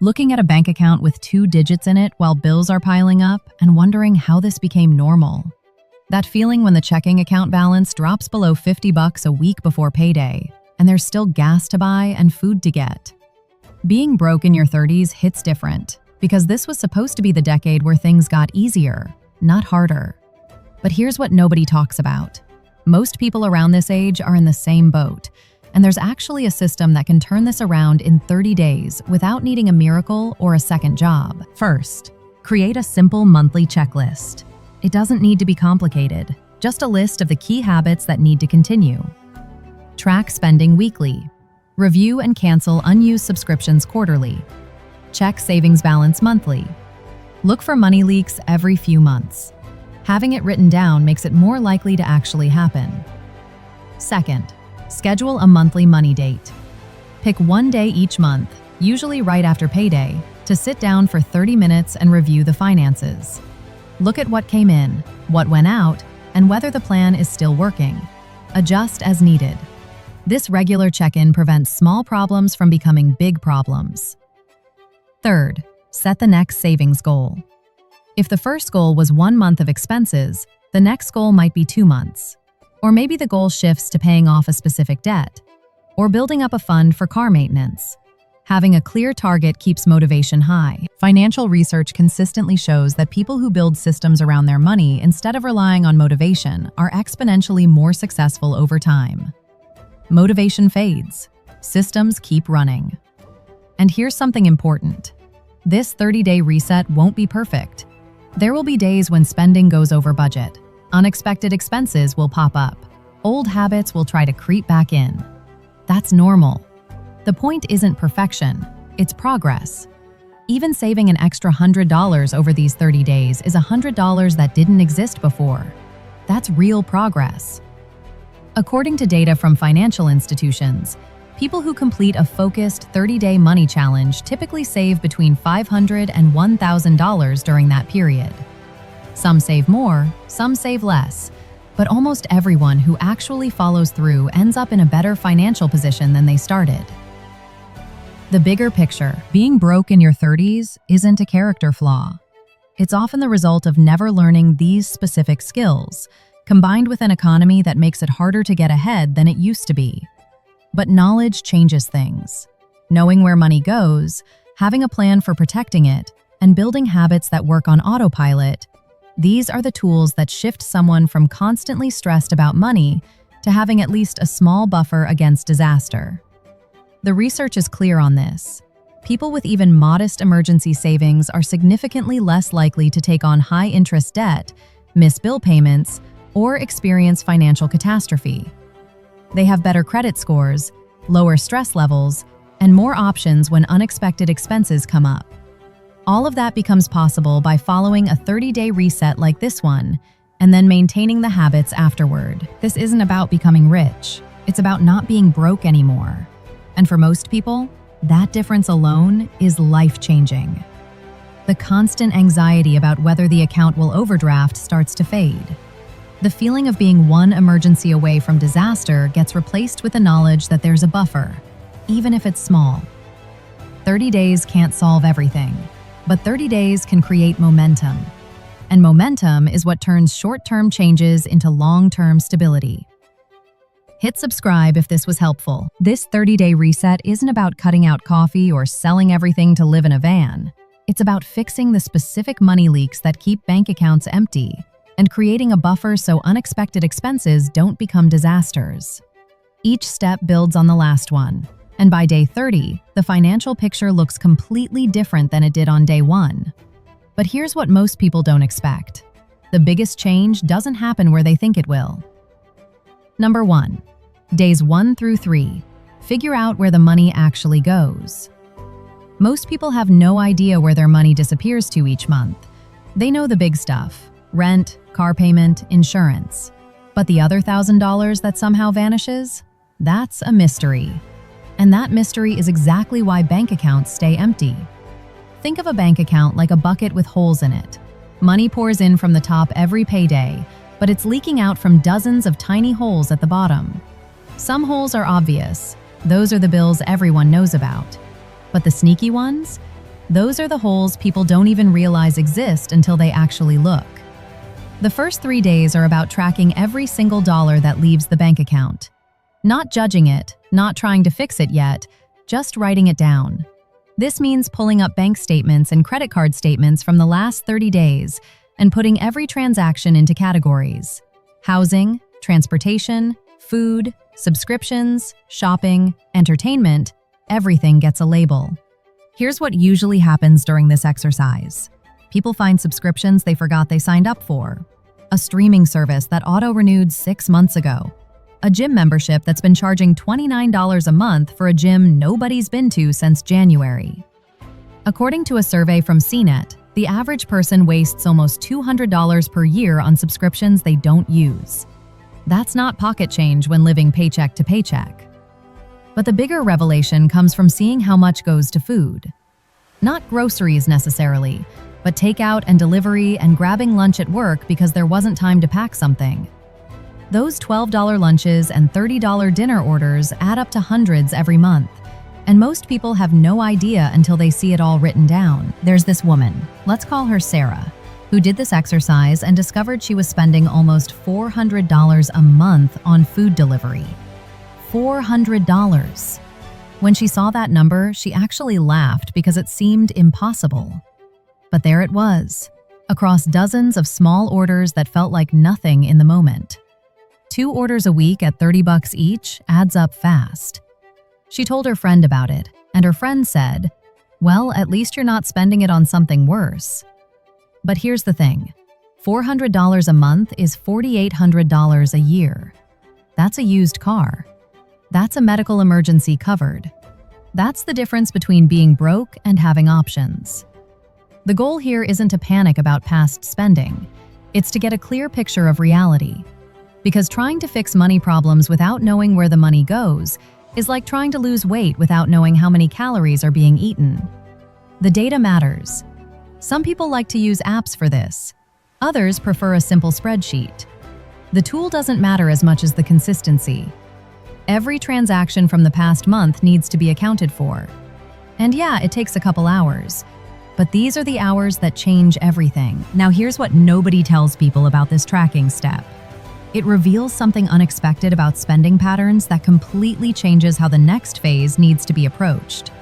Looking at a bank account with 2 digits in it while bills are piling up and wondering how this became normal. That feeling when the checking account balance drops below $50 a week before payday, and there's still gas to buy and food to get. Being broke in your 30s hits different, because this was supposed to be the decade where things got easier, not harder. But here's what nobody talks about. Most people around this age are in the same boat, and there's actually a system that can turn this around in 30 days without needing a miracle or a second job. First, create a simple monthly checklist. It doesn't need to be complicated, just a list of the key habits that need to continue. Track spending weekly. Review and cancel unused subscriptions quarterly. Check savings balance monthly. Look for money leaks every few months. Having it written down makes it more likely to actually happen. Second, schedule a monthly money date. Pick one day each month, usually right after payday, to sit down for 30 minutes and review the finances. Look at what came in, what went out, and whether the plan is still working. Adjust as needed. This regular check-in prevents small problems from becoming big problems. Third, set the next savings goal. If the first goal was 1 month of expenses, the next goal might be 2 months. Or maybe the goal shifts to paying off a specific debt, or building up a fund for car maintenance. Having a clear target keeps motivation high. Financial research consistently shows that people who build systems around their money instead of relying on motivation are exponentially more successful over time. Motivation fades. Systems keep running. And here's something important. This 30-day reset won't be perfect. There will be days when spending goes over budget. Unexpected expenses will pop up. Old habits will try to creep back in. That's normal. The point isn't perfection, it's progress. Even saving an extra $100 over these 30 days is $100 that didn't exist before. That's real progress. According to data from financial institutions, people who complete a focused 30-day money challenge typically save between $500 and $1,000 during that period. Some save more, some save less, but almost everyone who actually follows through ends up in a better financial position than they started. The bigger picture, being broke in your 30s isn't a character flaw. It's often the result of never learning these specific skills, combined with an economy that makes it harder to get ahead than it used to be. But knowledge changes things. Knowing where money goes, having a plan for protecting it, and building habits that work on autopilot, these are the tools that shift someone from constantly stressed about money to having at least a small buffer against disaster. The research is clear on this. People with even modest emergency savings are significantly less likely to take on high-interest debt, miss bill payments, or experience financial catastrophe. They have better credit scores, lower stress levels, and more options when unexpected expenses come up. All of that becomes possible by following a 30-day reset like this one, and then maintaining the habits afterward. This isn't about becoming rich. It's about not being broke anymore. And for most people, that difference alone is life-changing. The constant anxiety about whether the account will overdraft starts to fade. The feeling of being one emergency away from disaster gets replaced with the knowledge that there's a buffer, even if it's small. 30 days can't solve everything, but 30 days can create momentum. And momentum is what turns short-term changes into long-term stability. Hit subscribe if this was helpful. This 30-day reset isn't about cutting out coffee or selling everything to live in a van. It's about fixing the specific money leaks that keep bank accounts empty and creating a buffer so unexpected expenses don't become disasters. Each step builds on the last one, and by day 30, the financial picture looks completely different than it did on day 1. But here's what most people don't expect. The biggest change doesn't happen where they think it will. Number 1. Days 1 through 3. Figure out where the money actually goes. Most people have no idea where their money disappears to each month. They know the big stuff: rent, car payment, insurance. But the other $1,000 that somehow vanishes? That's a mystery. And that mystery is exactly why bank accounts stay empty. Think of a bank account like a bucket with holes in it. Money pours in from the top every payday, but it's leaking out from dozens of tiny holes at the bottom. Some holes are obvious. Those are the bills everyone knows about. But the sneaky ones? Those are the holes people don't even realize exist until they actually look. The first 3 days are about tracking every single dollar that leaves the bank account. Not judging it, not trying to fix it yet, just writing it down. This means pulling up bank statements and credit card statements from the last 30 days and putting every transaction into categories: housing, transportation, food, subscriptions, shopping, entertainment. Everything gets a label. Here's what usually happens during this exercise. People find subscriptions they forgot they signed up for. A streaming service that auto-renewed 6 months ago. A gym membership that's been charging $29 a month for a gym nobody's been to since January. According to a survey from CNET, the average person wastes almost $200 per year on subscriptions they don't use. That's not pocket change when living paycheck to paycheck. But the bigger revelation comes from seeing how much goes to food. Not groceries necessarily, but takeout and delivery and grabbing lunch at work because there wasn't time to pack something. Those $12 lunches and $30 dinner orders add up to hundreds every month, and most people have no idea until they see it all written down. There's this woman, let's call her Sarah, who did this exercise and discovered she was spending almost $400 a month on food delivery. $400. When she saw that number, she actually laughed because it seemed impossible. But there it was, across dozens of small orders that felt like nothing in the moment. 2 orders a week at $30 each adds up fast. She told her friend about it, and her friend said, "Well, at least you're not spending it on something worse." But here's the thing. $400 a month is $4,800 a year. That's a used car. That's a medical emergency covered. That's the difference between being broke and having options. The goal here isn't to panic about past spending. It's to get a clear picture of reality. Because trying to fix money problems without knowing where the money goes is like trying to lose weight without knowing how many calories are being eaten. The data matters. Some people like to use apps for this. Others prefer a simple spreadsheet. The tool doesn't matter as much as the consistency. Every transaction from the past month needs to be accounted for. And yeah, it takes a couple hours. But these are the hours that change everything. Now here's what nobody tells people about this tracking step. It reveals something unexpected about spending patterns that completely changes how the next phase needs to be approached.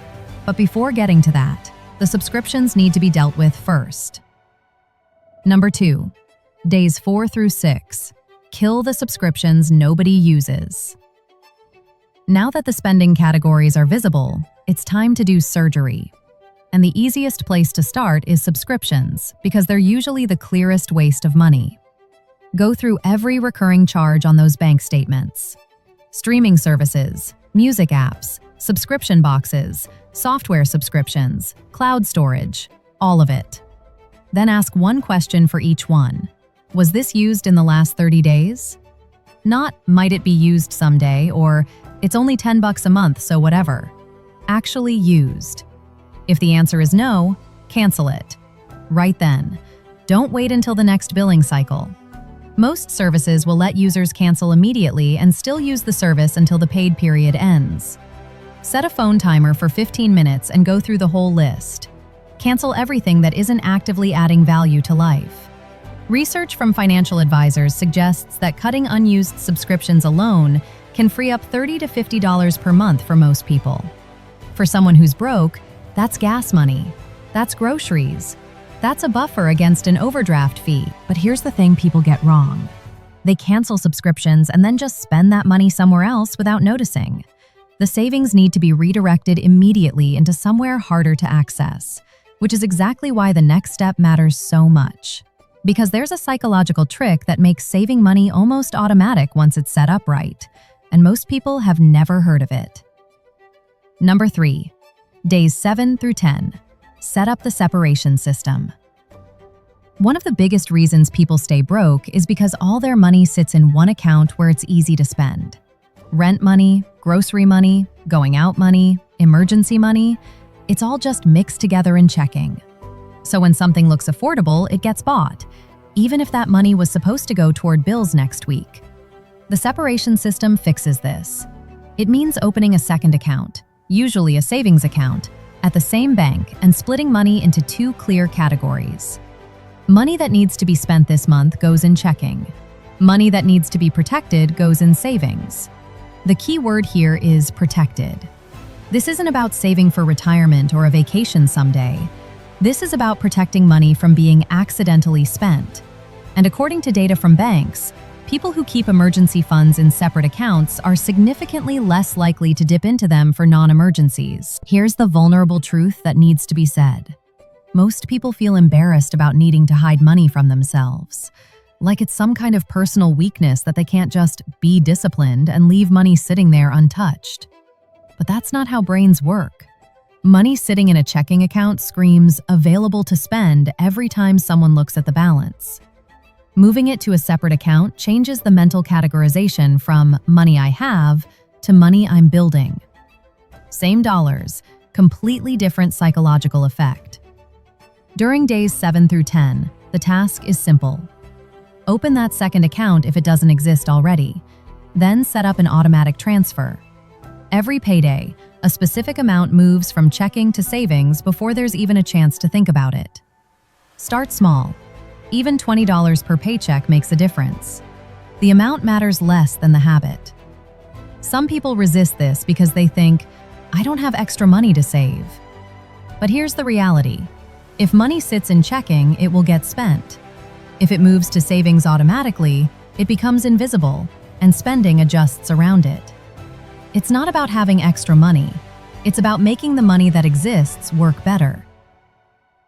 But before getting to that, the subscriptions need to be dealt with first. Number 2, days 4 through 6. Kill the subscriptions nobody uses. Now that the spending categories are visible, it's time to do surgery. And the easiest place to start is subscriptions, because they're usually the clearest waste of money. Go through every recurring charge on those bank statements. Streaming services, music apps, subscription boxes, software subscriptions, cloud storage, all of it. Then ask one question for each one. Was this used in the last 30 days? Not, might it be used someday, or it's only $10 a month, so whatever. Actually used. If the answer is no, cancel it. Right then. Don't wait until the next billing cycle. Most services will let users cancel immediately and still use the service until the paid period ends. Set a phone timer for 15 minutes and go through the whole list. Cancel everything that isn't actively adding value to life. Research from financial advisors suggests that cutting unused subscriptions alone can free up $30 to $50 per month for most people. For someone who's broke, that's gas money. That's groceries. That's a buffer against an overdraft fee. But here's the thing people get wrong. They cancel subscriptions and then just spend that money somewhere else without noticing. The savings need to be redirected immediately into somewhere harder to access, which is exactly why the next step matters so much. Because there's a psychological trick that makes saving money almost automatic once it's set up right, and most people have never heard of it. Number 3, days 7 through 10. Set up the separation system. One of the biggest reasons people stay broke is because all their money sits in one account where it's easy to spend. Rent money, grocery money, going out money, emergency money, it's all just mixed together in checking. So when something looks affordable, it gets bought, even if that money was supposed to go toward bills next week. The separation system fixes this. It means opening a second account, usually a savings account, at the same bank and splitting money into two clear categories. Money that needs to be spent this month goes in checking. Money that needs to be protected goes in savings. The key word here is protected. This isn't about saving for retirement or a vacation someday. This is about protecting money from being accidentally spent. And according to data from banks, people who keep emergency funds in separate accounts are significantly less likely to dip into them for non-emergencies. Here's the vulnerable truth that needs to be said. Most people feel embarrassed about needing to hide money from themselves. Like it's some kind of personal weakness that they can't just be disciplined and leave money sitting there untouched. But that's not how brains work. Money sitting in a checking account screams available to spend every time someone looks at the balance. Moving it to a separate account changes the mental categorization from money I have to money I'm building. Same dollars, completely different psychological effect. During days 7 through 10, the task is simple. Open that second account if it doesn't exist already. Then set up an automatic transfer. Every payday, a specific amount moves from checking to savings before there's even a chance to think about it. Start small. Even $20 per paycheck makes a difference. The amount matters less than the habit. Some people resist this because they think, I don't have extra money to save. But here's the reality. If money sits in checking, it will get spent. If it moves to savings automatically, it becomes invisible, and spending adjusts around it. It's not about having extra money. It's about making the money that exists work better.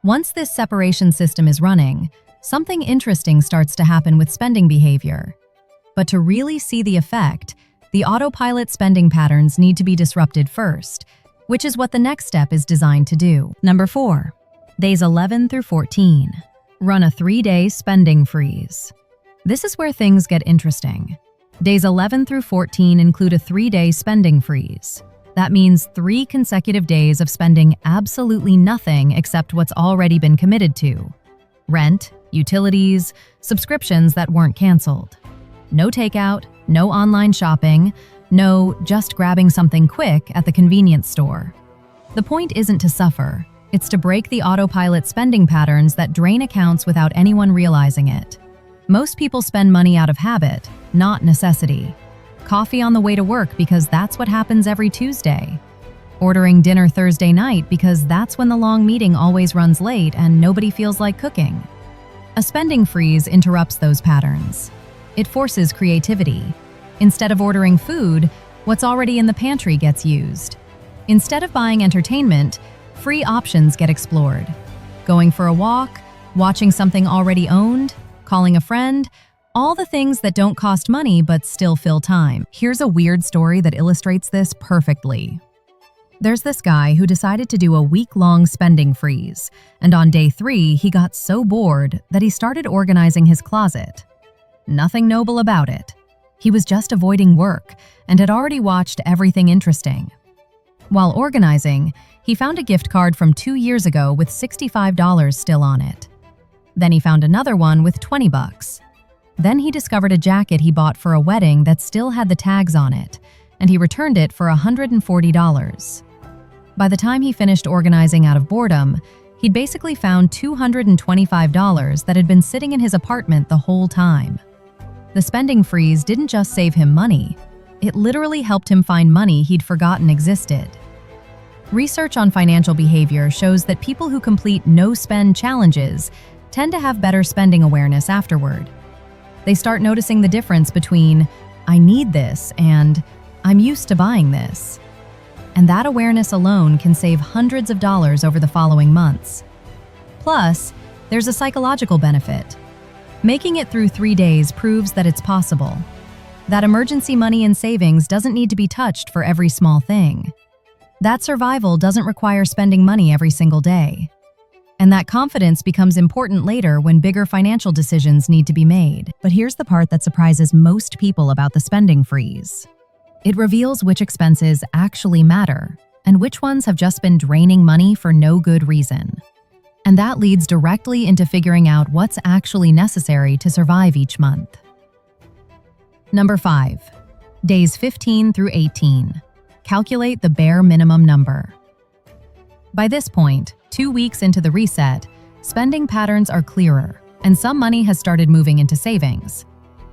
Once this separation system is running, something interesting starts to happen with spending behavior. But to really see the effect, the autopilot spending patterns need to be disrupted first, which is what the next step is designed to do. Number 4, days 11 through 14. Run a 3-day spending freeze. This is where things get interesting. Days 11 through 14 include a 3-day spending freeze. That means 3 consecutive days of spending absolutely nothing except what's already been committed to. Rent, utilities, subscriptions that weren't canceled. No takeout, no online shopping, no just grabbing something quick at the convenience store. The point isn't to suffer. It's to break the autopilot spending patterns that drain accounts without anyone realizing it. Most people spend money out of habit, not necessity. Coffee on the way to work because that's what happens every Tuesday. Ordering dinner Thursday night because that's when the long meeting always runs late and nobody feels like cooking. A spending freeze interrupts those patterns. It forces creativity. Instead of ordering food, what's already in the pantry gets used. Instead of buying entertainment, free options get explored. Going for a walk, watching something already owned, calling a friend, all the things that don't cost money but still fill time. Here's a weird story that illustrates this perfectly. There's this guy who decided to do a week-long spending freeze, and on day 3, he got so bored that he started organizing his closet. Nothing noble about it. He was just avoiding work and had already watched everything interesting. While organizing, he found a gift card from 2 years ago with $65 still on it. Then he found another one with $20. Then he discovered a jacket he bought for a wedding that still had the tags on it, and he returned it for $140. By the time he finished organizing out of boredom, he'd basically found $225 that had been sitting in his apartment the whole time. The spending freeze didn't just save him money, it literally helped him find money he'd forgotten existed. Research on financial behavior shows that people who complete no-spend challenges tend to have better spending awareness afterward. They start noticing the difference between, I need this, and I'm used to buying this. And that awareness alone can save hundreds of dollars over the following months. Plus, there's a psychological benefit. Making it through 3 days proves that it's possible. That emergency money and savings doesn't need to be touched for every small thing. That survival doesn't require spending money every single day. And that confidence becomes important later when bigger financial decisions need to be made. But here's the part that surprises most people about the spending freeze. It reveals which expenses actually matter and which ones have just been draining money for no good reason. And that leads directly into figuring out what's actually necessary to survive each month. Number 5, days 15 through 18. Calculate the bare minimum number. By this point, 2 weeks into the reset, spending patterns are clearer, and some money has started moving into savings.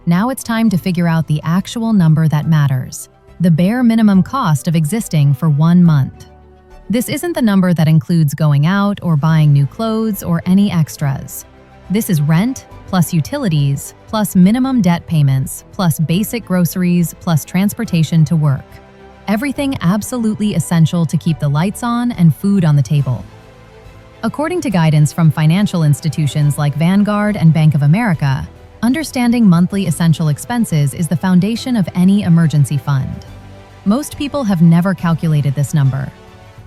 Now it's time to figure out the actual number that matters, the bare minimum cost of existing for 1 month. This isn't the number that includes going out or buying new clothes or any extras. This is rent, plus utilities, plus minimum debt payments, plus basic groceries, plus transportation to work. Everything absolutely essential to keep the lights on and food on the table. According to guidance from financial institutions like Vanguard and Bank of America, understanding monthly essential expenses is the foundation of any emergency fund. Most people have never calculated this number.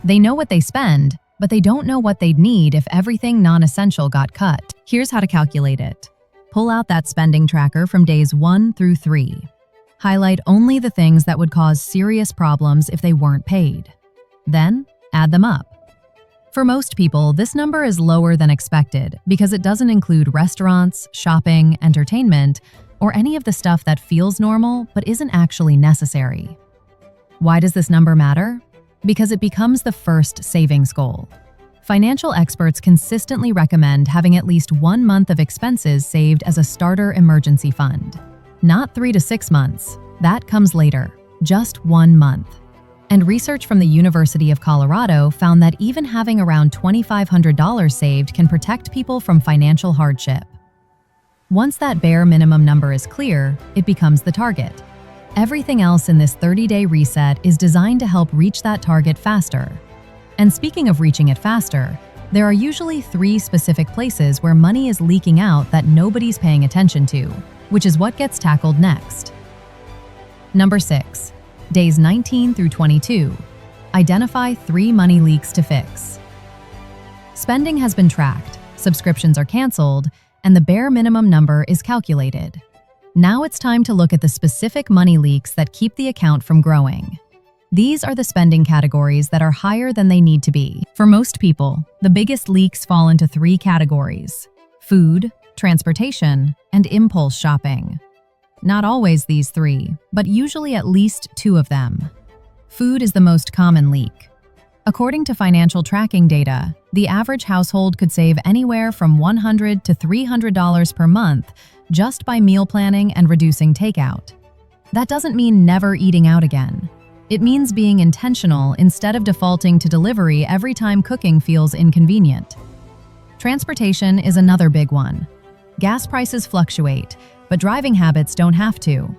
They know what they spend, but they don't know what they'd need if everything non-essential got cut. Here's how to calculate it. Pull out that spending tracker from days 1 through 3. Highlight only the things that would cause serious problems if they weren't paid. Then, add them up. For most people, this number is lower than expected because it doesn't include restaurants, shopping, entertainment, or any of the stuff that feels normal but isn't actually necessary. Why does this number matter? Because it becomes the first savings goal. Financial experts consistently recommend having at least 1 month of expenses saved as a starter emergency fund. Not 3 to 6 months. That comes later. Just 1 month. And research from the University of Colorado found that even having around $2,500 saved can protect people from financial hardship. Once that bare minimum number is clear, it becomes the target. Everything else in this 30-day reset is designed to help reach that target faster. And speaking of reaching it faster, there are usually 3 specific places where money is leaking out that nobody's paying attention to, which is what gets tackled next. Number 6. Days 19 through 22. Identify 3 money leaks to fix. Spending has been tracked, subscriptions are canceled, and the bare minimum number is calculated. Now it's time to look at the specific money leaks that keep the account from growing. These are the spending categories that are higher than they need to be. For most people, the biggest leaks fall into 3 categories: food, transportation, and impulse shopping. Not always these 3, but usually at least 2 of them. Food is the most common leak. According to financial tracking data, the average household could save anywhere from $100 to $300 per month just by meal planning and reducing takeout. That doesn't mean never eating out again. It means being intentional instead of defaulting to delivery every time cooking feels inconvenient. Transportation is another big one. Gas prices fluctuate, but driving habits don't have to.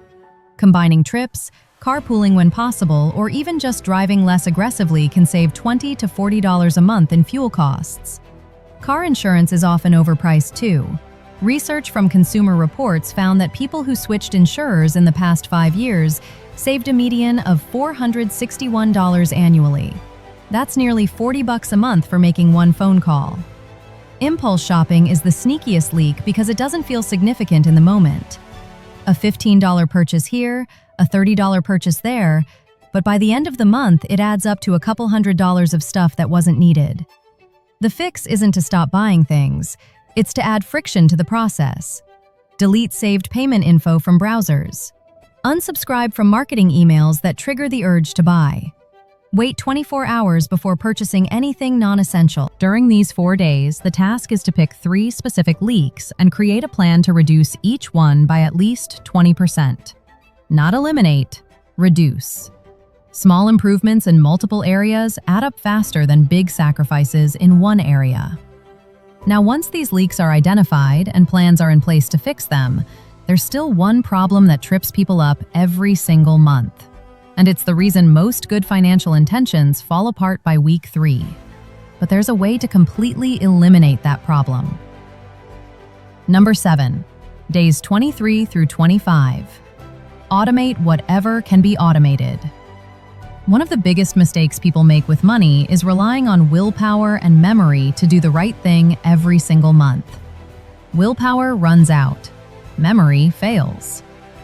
Combining trips, carpooling when possible, or even just driving less aggressively can save $20 to $40 a month in fuel costs. Car insurance is often overpriced too. Research from Consumer Reports found that people who switched insurers in the past 5 years saved a median of $461 annually. That's nearly $40 a month for making 1 phone call. Impulse shopping is the sneakiest leak because it doesn't feel significant in the moment. A $15 purchase here, a $30 purchase there, but by the end of the month, it adds up to a couple $100s of stuff that wasn't needed. The fix isn't to stop buying things, it's to add friction to the process. Delete saved payment info from browsers. Unsubscribe from marketing emails that trigger the urge to buy. Wait 24 hours before purchasing anything non-essential. During these 4 days, the task is to pick 3 specific leaks and create a plan to reduce each one by at least 20%. Not eliminate, reduce. Small improvements in multiple areas add up faster than big sacrifices in one area. Now, once these leaks are identified and plans are in place to fix them, there's still one problem that trips people up every single month. And it's the reason most good financial intentions fall apart by week 3. But there's a way to completely eliminate that problem. Number 7. Days 23 through 25. Automate whatever can be automated. One of the biggest mistakes people make with money is relying on willpower and memory to do the right thing every single month. Willpower runs out. Memory fails.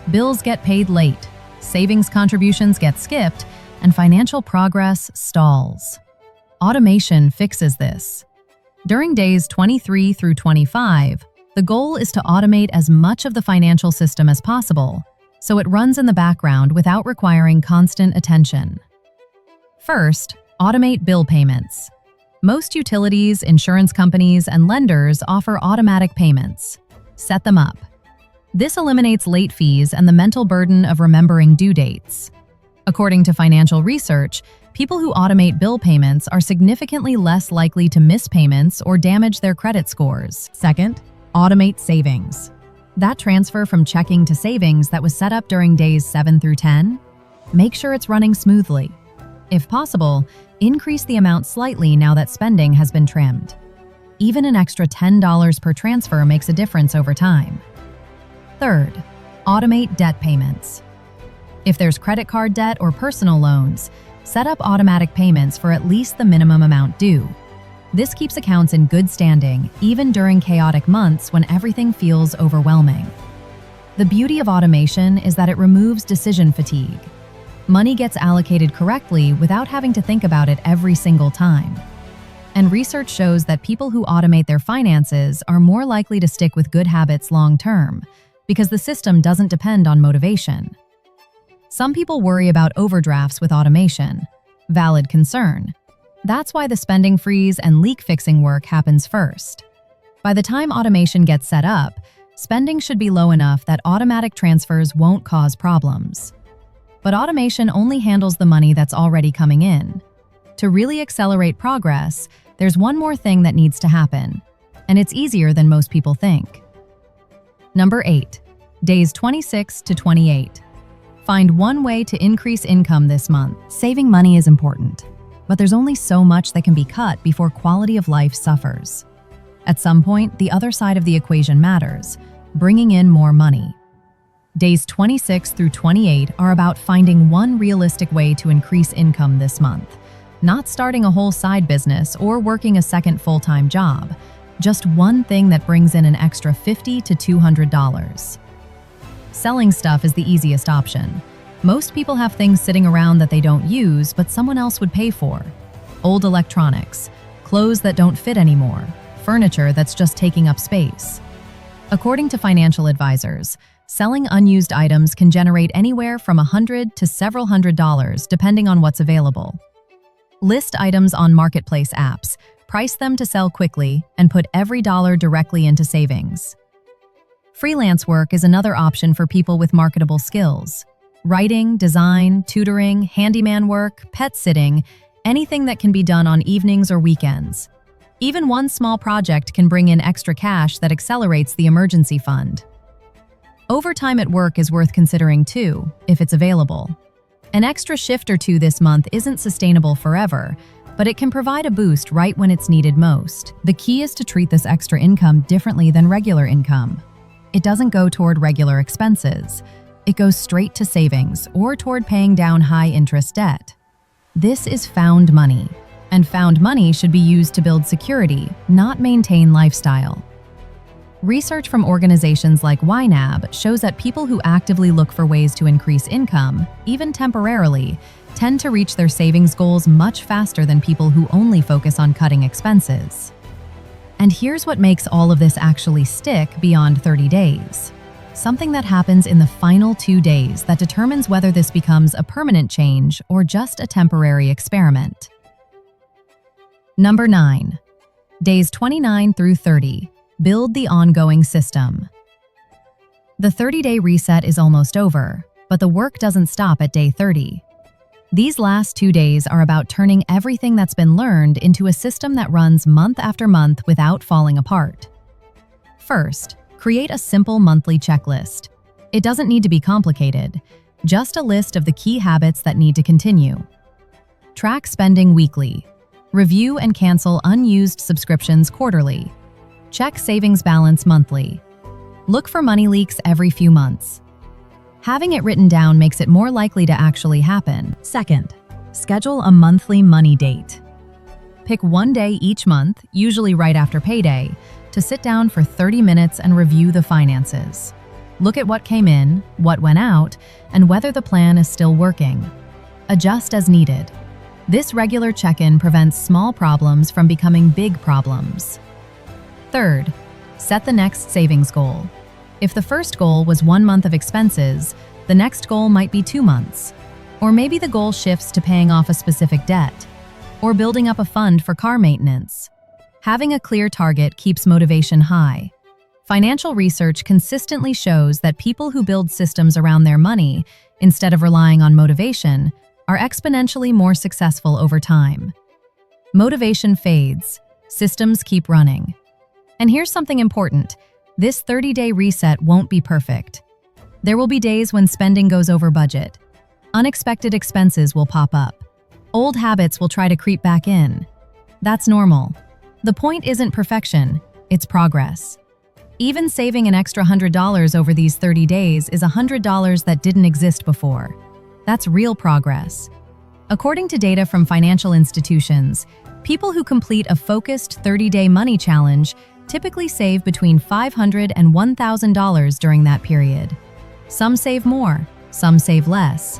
Bills get paid late. Savings contributions get skipped, and financial progress stalls. Automation fixes this. During days 23 through 25, the goal is to automate as much of the financial system as possible, so it runs in the background without requiring constant attention. First, automate bill payments. Most utilities, insurance companies, and lenders offer automatic payments. Set them up. This eliminates late fees and the mental burden of remembering due dates. According to financial research, people who automate bill payments are significantly less likely to miss payments or damage their credit scores. Second, automate savings. That transfer from checking to savings that was set up during days 7 through 10, make sure it's running smoothly. If possible, increase the amount slightly now that spending has been trimmed. Even an extra $10 per transfer makes a difference over time. Third, automate debt payments. If there's credit card debt or personal loans, set up automatic payments for at least the minimum amount due. This keeps accounts in good standing, even during chaotic months when everything feels overwhelming. The beauty of automation is that it removes decision fatigue. Money gets allocated correctly without having to think about it every single time. And research shows that people who automate their finances are more likely to stick with good habits long-term, because the system doesn't depend on motivation. Some people worry about overdrafts with automation. Valid concern. That's why the spending freeze and leak fixing work happens first. By the time automation gets set up, spending should be low enough that automatic transfers won't cause problems. But automation only handles the money that's already coming in. To really accelerate progress, there's one more thing that needs to happen, and it's easier than most people think. Number 8, days 26 to 28. Find one way to increase income this month. Saving money is important, but there's only so much that can be cut before quality of life suffers. At some point, the other side of the equation matters, bringing in more money. Days 26 through 28 are about finding one realistic way to increase income this month, not starting a whole side business or working a second full-time job, just one thing that brings in an extra $50 to $200. Selling stuff is the easiest option. Most people have things sitting around that they don't use but someone else would pay for. Old electronics, clothes that don't fit anymore, furniture that's just taking up space. According to financial advisors, selling unused items can generate anywhere from $100 to several $100s depending on what's available. List items on marketplace apps, price them to sell quickly, and put every dollar directly into savings. Freelance work is another option for people with marketable skills. Writing, design, tutoring, handyman work, pet sitting, anything that can be done on evenings or weekends. Even one small project can bring in extra cash that accelerates the emergency fund. Overtime at work is worth considering too, if it's available. An extra shift or two this month isn't sustainable forever, but it can provide a boost right when it's needed most. The key is to treat this extra income differently than regular income. It doesn't go toward regular expenses. It goes straight to savings or toward paying down high-interest debt. This is found money, and found money should be used to build security, not maintain lifestyle. Research from organizations like YNAB shows that people who actively look for ways to increase income, even temporarily, tend to reach their savings goals much faster than people who only focus on cutting expenses. And here's what makes all of this actually stick beyond 30 days. Something that happens in the final 2 days that determines whether this becomes a permanent change or just a temporary experiment. Number 9. Days 29 through 30. Build the ongoing system. The 30-day reset is almost over, but the work doesn't stop at day 30. These last 2 days are about turning everything that's been learned into a system that runs month after month without falling apart. First, create a simple monthly checklist. It doesn't need to be complicated, just a list of the key habits that need to continue. Track spending weekly. Review and cancel unused subscriptions quarterly. Check savings balance monthly. Look for money leaks every few months. Having it written down makes it more likely to actually happen. Second, schedule a monthly money date. Pick one day each month, usually right after payday, to sit down for 30 minutes and review the finances. Look at what came in, what went out, and whether the plan is still working. Adjust as needed. This regular check-in prevents small problems from becoming big problems. Third, set the next savings goal. If the first goal was 1 month of expenses, the next goal might be 2 months. Or maybe the goal shifts to paying off a specific debt. or building up a fund for car maintenance. Having a clear target keeps motivation high. Financial research consistently shows that people who build systems around their money, instead of relying on motivation, are exponentially more successful over time. Motivation fades, systems keep running. And here's something important. This 30-day reset won't be perfect. There will be days when spending goes over budget. Unexpected expenses will pop up. Old habits will try to creep back in. That's normal. The point isn't perfection, it's progress. Even saving an extra $100 over these 30 days is $100 that didn't exist before. That's real progress. According to data from financial institutions, people who complete a focused 30-day money challenge typically save between $500 and $1,000 during that period. Some save more, some save less.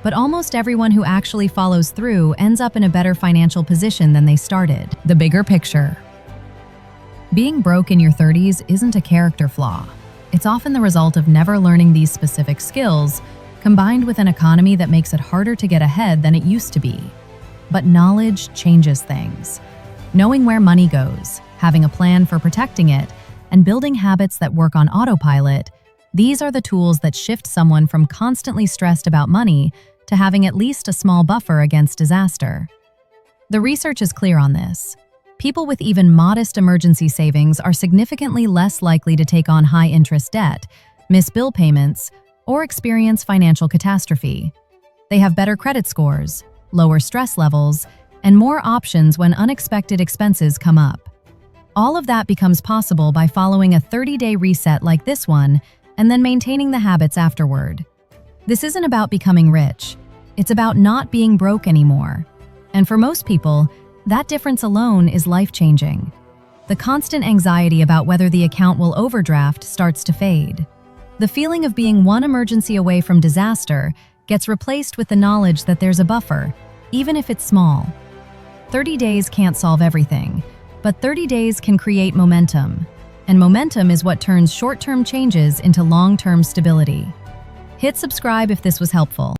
But almost everyone who actually follows through ends up in a better financial position than they started. The bigger picture. Being broke in your 30s isn't a character flaw. It's often the result of never learning these specific skills, combined with an economy that makes it harder to get ahead than it used to be. But knowledge changes things. Knowing where money goes, having a plan for protecting it, and building habits that work on autopilot, these are the tools that shift someone from constantly stressed about money to having at least a small buffer against disaster. The research is clear on this. People with even modest emergency savings are significantly less likely to take on high-interest debt, miss bill payments, or experience financial catastrophe. They have better credit scores, lower stress levels, and more options when unexpected expenses come up. All of that becomes possible by following a 30-day reset like this one and then maintaining the habits afterward. This isn't about becoming rich. It's about not being broke anymore. And for most people, that difference alone is life-changing. The constant anxiety about whether the account will overdraft starts to fade. The feeling of being one emergency away from disaster gets replaced with the knowledge that there's a buffer, even if it's small. 30 days can't solve everything, but 30 days can create momentum. And momentum is what turns short-term changes into long-term stability. Hit subscribe if this was helpful.